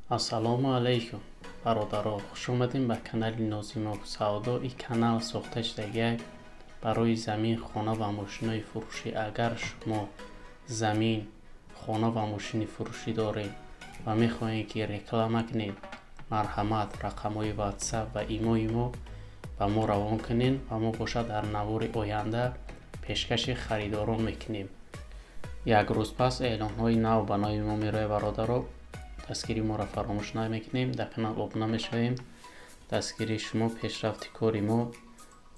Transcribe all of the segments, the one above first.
ассалому алайкум бародаро, хуш омадем ба канали Нозимов Савдо. И канал сохта шуда барои замин, хона ва мошинои фурӯшӣ. Агар шумо замин, хона ва мошини фурӯшӣ доред ва мехоҳед ки реклама кунед, марҳамат рақамҳои WhatsApp ва имои мо ба мо равон кунед ва мо бошад дар навори оянда пешкаши харидорон мекунем. як рӯз пас эълонҳои нав ба нави мо мерояд бародаро. дастгири моро фаромӯш намекунем, дар канал обуна мешавем. дастгири шумо пешрафти кори мо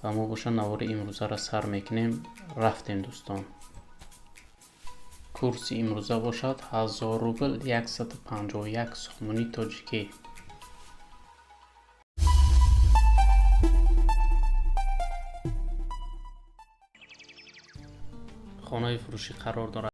ва мо боша навори имрӯзаро сар мекунем. рафтем дӯстон. курси имрӯза бошад 1000 рубл 151 сомони тоҷикӣ. хонаи фурӯшӣ қарор дорад.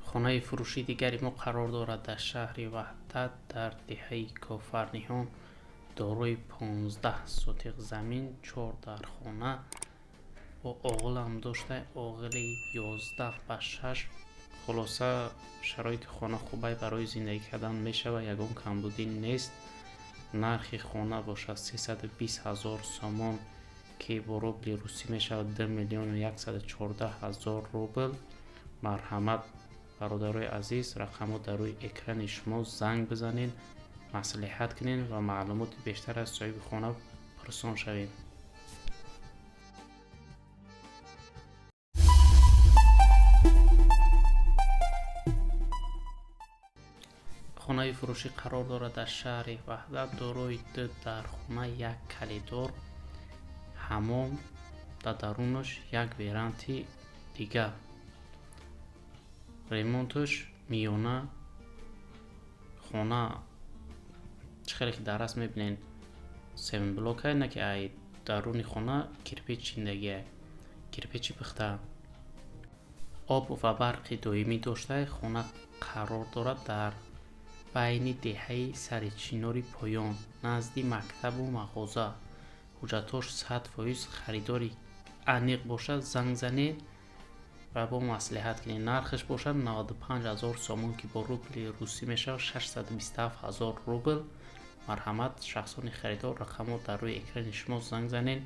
хонаи фурӯшӣ дигари мо қарор дорад дар шаҳри Ваҳдат дар деҳаи Кофарниҳон. дорои 15 сотиқ замин, 4 дархона бо оғилам дошта, оғили 11 ба 6. хулоса шароити хона хубай барои зиндагӣ кардан мешавад, ягон камбудӣ нест. нархи хона бошад 320 000 сомон ки бо рубли русӣ мешавад 2 миллион 114 000 рубл. марҳамат бародарои азиз, рақамҳо дар рӯи экрани шумо занг бизанед, маслиҳат кунед ва маълумоти бештар аз соҳиби хона пурсон шавед. хонаи фурӯшӣ қарор дорад дар шаҳри Ваҳдат. дорои 2 дархона, 1 калидор, ҳаммом, дар дарунаш 1 веранди дигар. ремонташ миёна. хона чӣ ки дар раст мебинед 7 блок ай, на ки ай даруни хона кирпич чиндагӣ, кирпичи пухта. об ва барқи доимӣ дошта, хона қарор дорад дар байни деҳаи сари чинори поён, назди мактабу мағоза. ҳуҷҷатош 100% харидори аниқ бошад, занг занед ва бо маслиҳат кунед. нархаш бошад 95 000 сомон ки бо рубли русӣ мешавад 627 000 рубл. марҳамат шахсони харидор, рақамҳо дар рӯи экрани шумо занг занед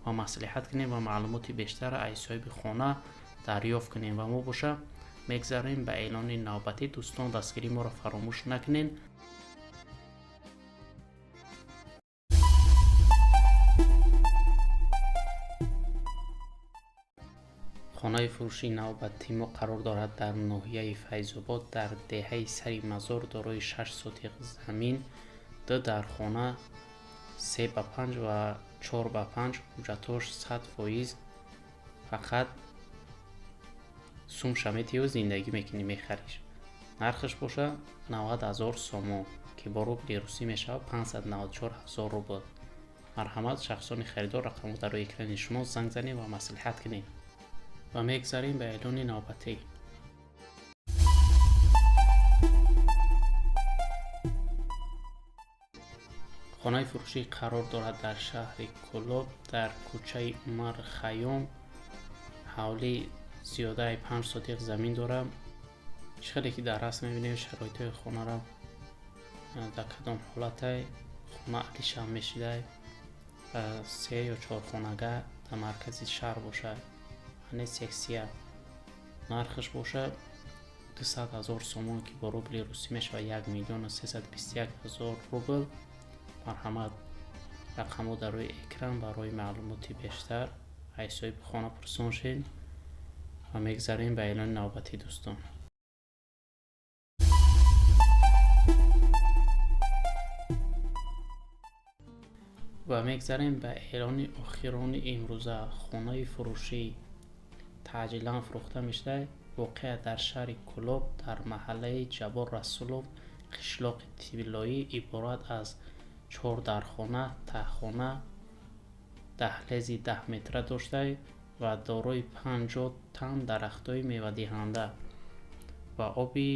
ва маслиҳат кунед ва маълумоти бештар аз соҳиби хона дарёфт кунед ва мо боша мегзарем ба эълони навбатӣ. дӯстон, дастгири моро фаромӯш накунед. хонаи фурӯшии навбатӣ мо қарор дорад дар ноҳияи Файзобод дар деҳаи сари мазор. дорои 6 сотиқ замин, 2 дархона, 3 ба 5 ва 4 ба 5. ҳуҷҷатош 100%. фақат сум шамети ё зиндагӣ мекунӣ мехариш. нархаш боша 90 000 сомон ки бо рубли русӣ мешавад 594 000 рубл. марҳамат шахсони харидор, рақамҳо дар рӯи экрани шумо занг занед ва маслиҳат кунед ва мегзарем ба эълони навбатӣ. хонаи фурӯшӣ қарор дорад дар шаҳри Кӯлоб дар кӯчаи Умар Хайём. ҳавли зиёдаи 5 сотиқ замин дорам. чӣ хеле ки дар раст мебинем шароитҳои хонаро дар кадом ҳолате хона алишам мешидай 3 ё 4 хонага дар маркази шаҳр бошад, ҳане сексия нархаш бошад 200,000 сомон ки бо рубли русӣ мешавад 1,321,000 рубл. марҳамат, рақамҳо дар рӯи экран барои маълумоти бештар аз соҳиби хона пурсон шед ва мегзарем ба эълони навбати дӯстон. ва мегзарем ба эълони охирони имрӯза. хонаи фурӯшӣ таъҷилан фурӯхта мешавад. воқеа дар шаҳри Кӯлоб дар маҳаллаи Ҷабор Расулов, қишлоқи Тивлоӣ, иборат аз 4 дархона, таҳхона,даҳлези 10 метра дошта ва дорои 50 тан дарахтҳои мевадиҳанда ва оби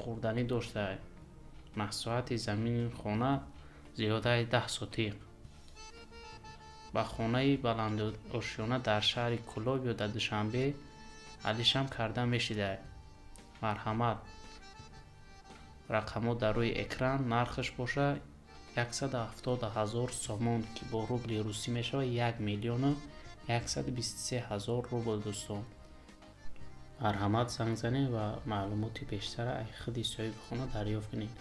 хӯрданӣ дошта. масоҳати замини хона зиёдаи 10 сотиқ. ба хонаи баландошёна дар шаҳри Кӯлоб ё дар Душанбе алишам карда мешида. марҳамат, рақамҳо дар рӯи экран. нархаш бошад 170,000 сомон ки бо рубли русӣ мешавад 1,123,000 рубл. дӯстон, марҳамат, занг занед ва маълумоти бештара аз худи соҳиби хона дарёфт кунед.